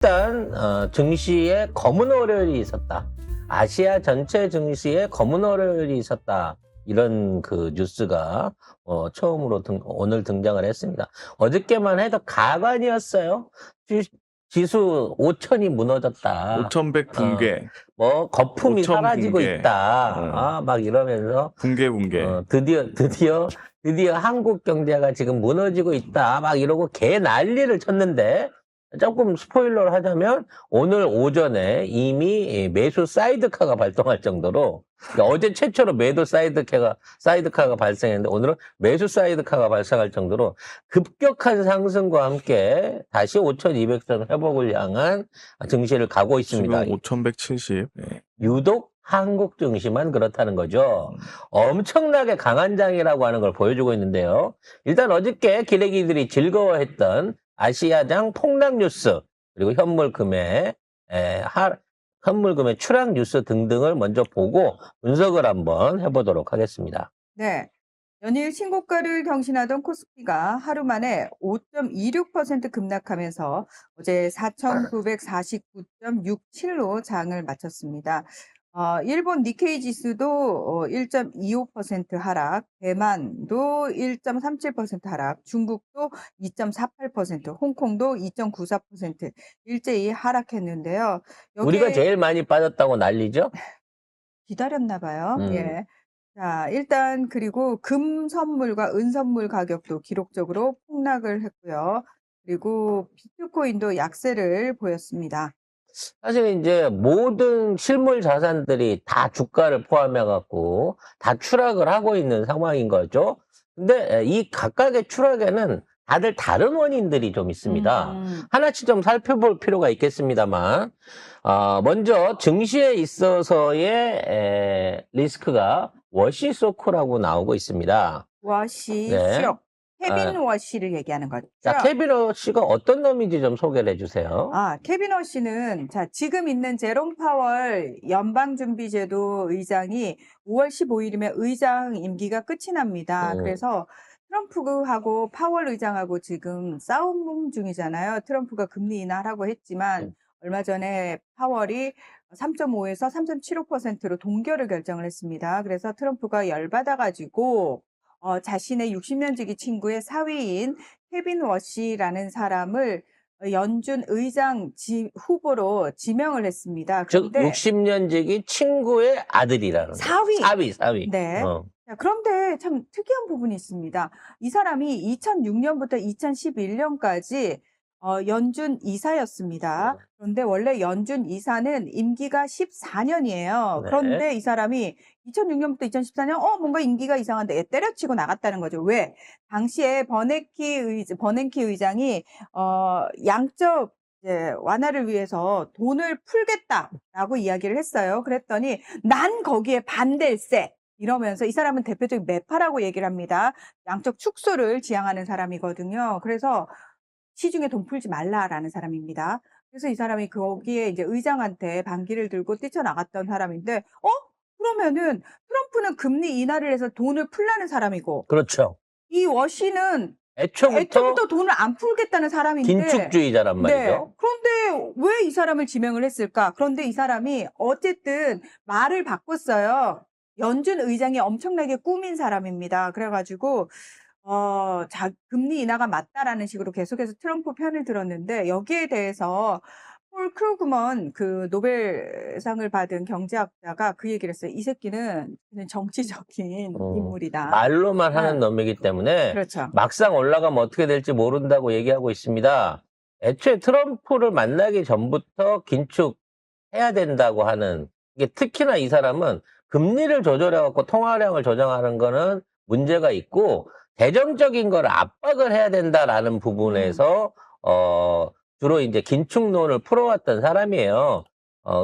일단 증시에 검은 월요일이 있었다. 아시아 전체 증시에 검은 월요일이 있었다. 이런 그 뉴스가 처음으로 오늘 등장을 했습니다. 어저께만 해도 가관이었어요. 지수 5천이 무너졌다. 5,100 붕괴. 뭐 거품이 5,000 사라지고 붕괴. 있다. 막 이러면서 붕괴. 드디어 한국 경제가 지금 무너지고 있다. 막 이러고 개 난리를 쳤는데 조금 스포일러를 하자면 오늘 오전에 이미 매수 사이드카가 발동할 정도로 그러니까 어제 최초로 매도 사이드카가 발생했는데 오늘은 매수 사이드카가 발생할 정도로 급격한 상승과 함께 다시 5,200선 회복을 향한 증시를 가고 있습니다. 지금 5,170. 네. 유독 한국 증시만 그렇다는 거죠. 엄청나게 강한 장이라고 하는 걸 보여주고 있는데요. 일단 어저께 기레기들이 즐거워했던 아시아장 폭락 뉴스 그리고 현물금의 추락 뉴스 등등을 먼저 보고 분석을 한번 해보도록 하겠습니다. 네. 연일 신고가를 경신하던 코스피가 하루 만에 5.26% 급락하면서 어제 4,949.67로 장을 마쳤습니다. 일본 니케이 지수도 1.25% 하락, 대만도 1.37% 하락, 중국도 2.48%, 홍콩도 2.94% 일제히 하락했는데요. 우리가 제일 많이 빠졌다고 난리죠? 기다렸나 봐요. 음. 예. 자, 일단 그리고 금 선물과 은 선물 가격도 기록적으로 폭락을 했고요. 그리고 비트코인도 약세를 보였습니다. 사실 이제 모든 실물 자산들이 다 주가를 포함해 갖고 다 추락을 하고 있는 상황인 거죠. 근데 이 각각의 추락에는 다들 다른 원인들이 좀 있습니다. 하나씩 좀 살펴볼 필요가 있겠습니다만, 먼저 증시에 있어서의 리스크가 워시 쇼크라고 나오고 있습니다. 워시 네. 쇼크. 케빈 워시를 얘기하는 거죠. 자, 케빈 워시가 어떤 놈인지 좀 소개를 해주세요. 케빈 워시는 자, 지금 있는 제롬 파월 연방준비제도 의장이 5월 15일이면 의장 임기가 끝이 납니다. 그래서 트럼프하고 파월 의장하고 지금 싸움 중이잖아요. 트럼프가 금리 인하하라고 했지만 얼마 전에 파월이 3.5에서 3.75%로 동결을 결정을 했습니다. 그래서 트럼프가 열받아가지고 자신의 60년지기 친구의 사위인 케빈 워시라는 사람을 연준 의장 후보로 지명을 했습니다. 즉 60년지기 친구의 아들이라는 사위. 사위. 네. 자, 그런데 참 특이한 부분이 있습니다. 이 사람이 2006년부터 2011년까지 연준 이사였습니다. 그런데 원래 연준 이사는 임기가 14년이에요. 그런데 이 사람이 2006년부터 2014년 뭔가 임기가 이상한데 때려치고 나갔다는 거죠. 왜? 당시에 버냉키 의장이 양적 완화를 위해서 돈을 풀겠다라고 이야기를 했어요. 그랬더니 난 거기에 반댈세. 이러면서 이 사람은 대표적인 매파라고 얘기를 합니다. 양적 축소를 지향하는 사람이거든요. 그래서 시중에 돈 풀지 말라라는 사람입니다. 그래서 이 사람이 거기에 이제 의장한테 반기를 들고 뛰쳐나갔던 사람인데, 그러면은 트럼프는 금리 인하를 해서 돈을 풀라는 사람이고, 그렇죠. 이 워시는 애초부터 돈을 안 풀겠다는 사람인데, 긴축주의자란 말이죠. 네. 그런데 왜 이 사람을 지명을 했을까? 그런데 이 사람이 어쨌든 말을 바꿨어요. 연준 의장이 엄청나게 꾸민 사람입니다. 그래가지고 금리 인하가 맞다라는 식으로 계속해서 트럼프 편을 들었는데 여기에 대해서 폴 크루그먼 그 노벨상을 받은 경제학자가 그 얘기를 했어요. 이 새끼는 그냥 정치적인 인물이다. 말로만 하는 놈이기 때문에 그렇죠. 막상 올라가면 어떻게 될지 모른다고 얘기하고 있습니다. 애초에 트럼프를 만나기 전부터 긴축해야 된다고 하는 이게 특히나 이 사람은 금리를 조절해갖고 통화량을 조정하는 거는 문제가 있고 재정적인 걸 압박을 해야 된다라는 부분에서 주로 이제 긴축론을 풀어왔던 사람이에요.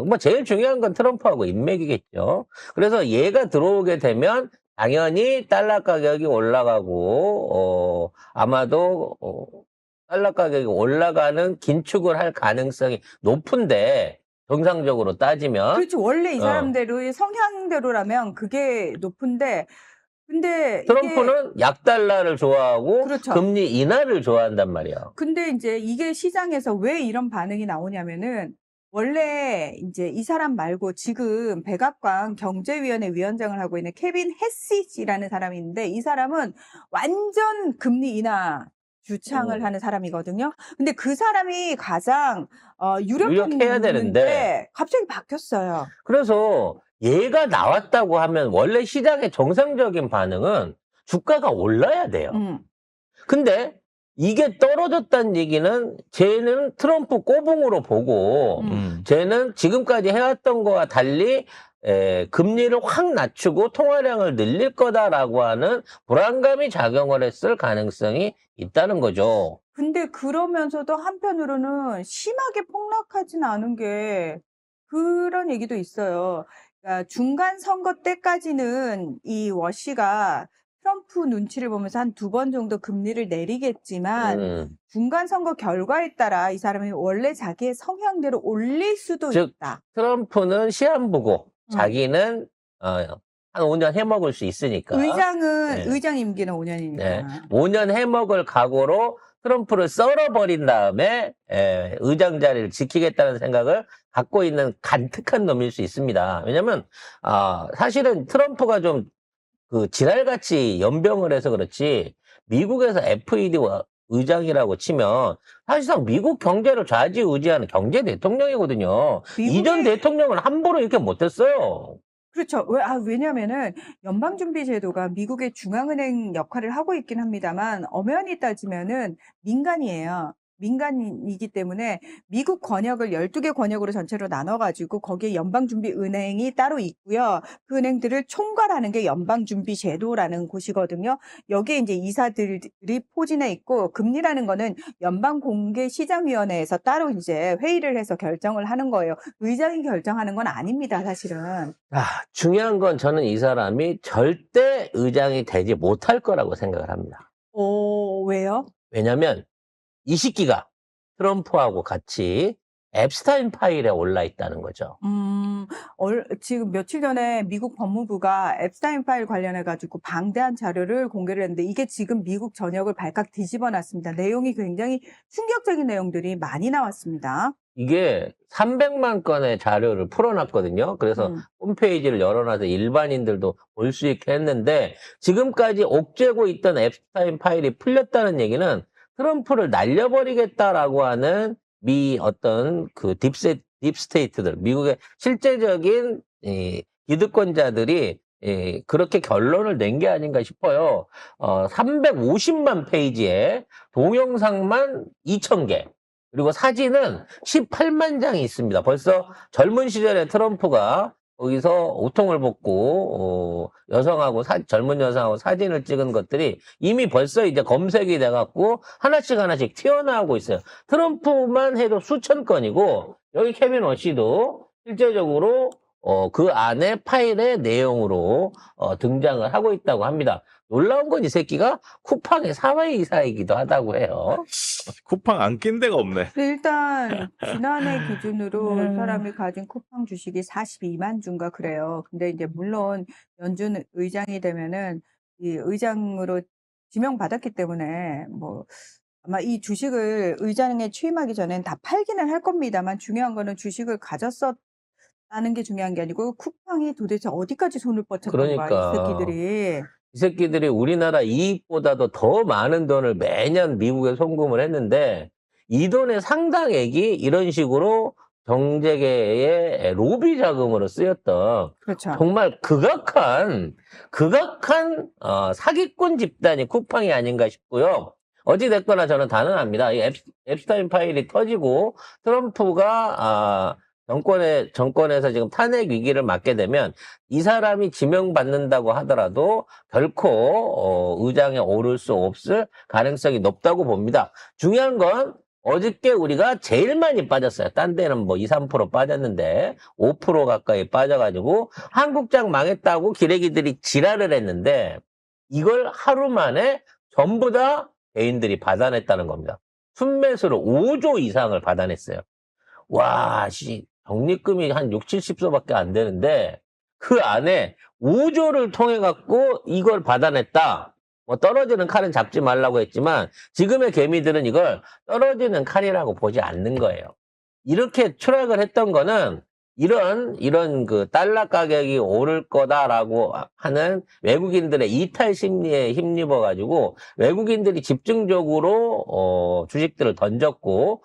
뭐 제일 중요한 건 트럼프하고 인맥이겠죠. 그래서 얘가 들어오게 되면 당연히 달러 가격이 올라가고 아마도 달러 가격이 올라가는 긴축을 할 가능성이 높은데 정상적으로 따지면 그렇죠. 원래 이 사람대로의 성향대로라면 그게 높은데 근데 이게 트럼프는 약달러를 좋아하고 그렇죠. 금리 인하를 좋아한단 말이야. 근데 이제 이게 시장에서 왜 이런 반응이 나오냐면은 원래 이제 이 사람 말고 지금 백악관 경제위원회 위원장을 하고 있는 케빈 해시지라는 사람이 있는데 이 사람은 완전 금리 인하 주창을 하는 사람이거든요. 근데 그 사람이 가장 유력한 유력해야 되는데. 누군데 갑자기 바뀌었어요. 그래서 얘가 나왔다고 하면 원래 시장의 정상적인 반응은 주가가 올라야 돼요. 근데 이게 떨어졌다는 얘기는 쟤는 트럼프 꼬붕으로 보고 쟤는 지금까지 해왔던 거와 달리 금리를 확 낮추고 통화량을 늘릴 거다라고 하는 불안감이 작용을 했을 가능성이 있다는 거죠. 근데 그러면서도 한편으로는 심하게 폭락하진 않은 게 그런 얘기도 있어요. 그러니까 중간 선거 때까지는 이 워시가 트럼프 눈치를 보면서 한 2번 정도 금리를 내리겠지만 중간 선거 결과에 따라 이 사람이 원래 자기의 성향대로 올릴 수도 즉, 있다. 트럼프는 시한부고 자기는 한 5년 해먹을 수 있으니까. 의장은 네. 의장 임기는 5년이니까. 네. 5년 해먹을 각오로 트럼프를 썰어버린 다음에 의장 자리를 지키겠다는 생각을 갖고 있는 간특한 놈일 수 있습니다. 왜냐면 사실은 트럼프가 좀 그 지랄같이 연병을 해서 그렇지 미국에서 FED 의장이라고 치면 사실상 미국 경제를 좌지우지하는 경제 대통령이거든요. 이전 대통령은 함부로 이렇게 못했어요. 그렇죠. 왜냐면은 연방준비제도가 미국의 중앙은행 역할을 하고 있긴 합니다만 엄연히 따지면은 민간이에요. 민간이기 때문에 미국 권역을 12개 권역으로 전체로 나눠가지고 거기에 연방준비은행이 따로 있고요. 그 은행들을 총괄하는 게 연방준비제도라는 곳이거든요. 여기에 이제 이사들이 포진해 있고 금리라는 거는 연방공개시장위원회에서 따로 이제 회의를 해서 결정을 하는 거예요. 의장이 결정하는 건 아닙니다, 사실은. 중요한 건 저는 이 사람이 절대 의장이 되지 못할 거라고 생각을 합니다. 왜요? 왜냐면 이 시기가 트럼프하고 같이 앱스타인 파일에 올라 있다는 거죠. 지금 며칠 전에 미국 법무부가 앱스타인 파일 관련해가지고 방대한 자료를 공개를 했는데 이게 지금 미국 전역을 발칵 뒤집어 놨습니다. 내용이 굉장히 충격적인 내용들이 많이 나왔습니다. 이게 300만 건의 자료를 풀어놨거든요. 그래서 홈페이지를 열어놔서 일반인들도 볼 수 있게 했는데 지금까지 옥죄고 있던 앱스타인 파일이 풀렸다는 얘기는 트럼프를 날려버리겠다라고 하는 어떤 그 딥스테이트들, 미국의 실제적인 기득권자들이 그렇게 결론을 낸 게 아닌가 싶어요. 350만 페이지에 동영상만 2,000개. 그리고 사진은 18만 장이 있습니다. 벌써 젊은 시절에 트럼프가 거기서 오통을 벗고 젊은 여성하고 사진을 찍은 것들이 이미 벌써 이제 검색이 돼갖고 하나씩 튀어나오고 있어요. 트럼프만 해도 수천 건이고 여기 케빈 워시도 실제적으로 그 안에 파일의 내용으로 등장을 하고 있다고 합니다. 놀라운 건 이 새끼가 쿠팡의 사회이사이기도 하다고 해요. 쿠팡 안 낀 데가 없네. 일단 지난해 기준으로 이 사람이 가진 쿠팡 주식이 42만 주인가 그래요. 근데 이제 물론 연준 의장이 되면은 이 의장으로 지명받았기 때문에 뭐 아마 이 주식을 의장에 취임하기 전엔 다 팔기는 할 겁니다만 중요한 거는 주식을 가졌었다는 게 중요한 게 아니고 쿠팡이 도대체 어디까지 손을 뻗쳤던 거야, 이 새끼들이. 이 새끼들이 우리나라 이익보다도 더 많은 돈을 매년 미국에 송금을 했는데 이 돈의 상당액이 이런 식으로 경제계의 로비 자금으로 쓰였던 그렇죠. 정말 극악한 사기꾼 집단이 쿠팡이 아닌가 싶고요. 어찌됐거나 저는 단언합니다. 이 앱스타인 파일이 터지고 트럼프가 정권에서 지금 탄핵 위기를 맞게 되면 이 사람이 지명받는다고 하더라도 결코 의장에 오를 수 없을 가능성이 높다고 봅니다. 중요한 건 어저께 우리가 제일 많이 빠졌어요. 딴 데는 뭐 2, 3% 빠졌는데 5% 가까이 빠져가지고 한국장 망했다고 기레기들이 지랄을 했는데 이걸 하루 만에 전부 다 개인들이 받아냈다는 겁니다. 순매수로 5조 이상을 받아냈어요. 와, 적립금이 한 6, 70소밖에 안 되는데 그 안에 5조를 통해 갖고 이걸 받아냈다. 뭐 떨어지는 칼은 잡지 말라고 했지만 지금의 개미들은 이걸 떨어지는 칼이라고 보지 않는 거예요. 이렇게 추락을 했던 거는 이런 그 달러 가격이 오를 거다라고 하는 외국인들의 이탈 심리에 힘입어 가지고 외국인들이 집중적으로 주식들을 던졌고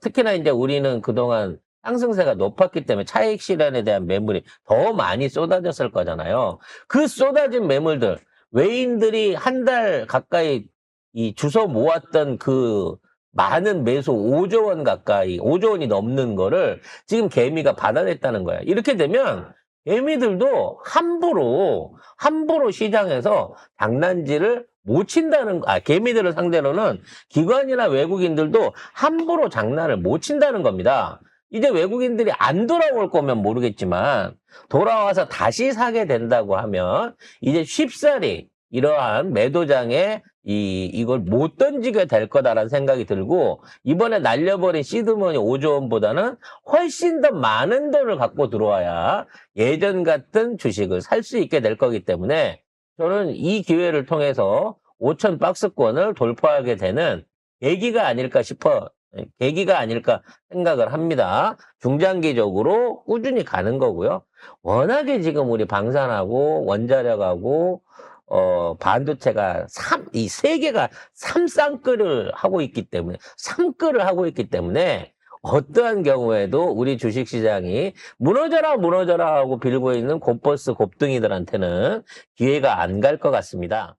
특히나 이제 우리는 그동안 상승세가 높았기 때문에 차익 실현에 대한 매물이 더 많이 쏟아졌을 거잖아요. 그 쏟아진 매물들 외인들이 한 달 가까이 이 주워 모았던 그 많은 매수 5조 원 가까이 5조 원이 넘는 거를 지금 개미가 받아냈다는 거야. 이렇게 되면 개미들도 함부로 시장에서 장난질을 못 친다는 개미들을 상대로는 기관이나 외국인들도 함부로 장난을 못 친다는 겁니다. 이제 외국인들이 안 돌아올 거면 모르겠지만 돌아와서 다시 사게 된다고 하면 이제 쉽사리 이러한 매도장에 이걸 못 던지게 될 거다라는 생각이 들고 이번에 날려버린 시드머니 5조 원보다는 훨씬 더 많은 돈을 갖고 들어와야 예전 같은 주식을 살 수 있게 될 거기 때문에 저는 이 기회를 통해서 5천 박스권을 돌파하게 되는 계기가 아닐까 생각을 합니다. 중장기적으로 꾸준히 가는 거고요. 워낙에 지금 우리 방산하고 원자력하고 반도체가 이 세 개가 삼쌍끌을 하고 있기 때문에 삼끌을 하고 있기 때문에 어떠한 경우에도 우리 주식시장이 무너져라 하고 빌고 있는 곱버스 곱등이들한테는 기회가 안 갈 것 같습니다.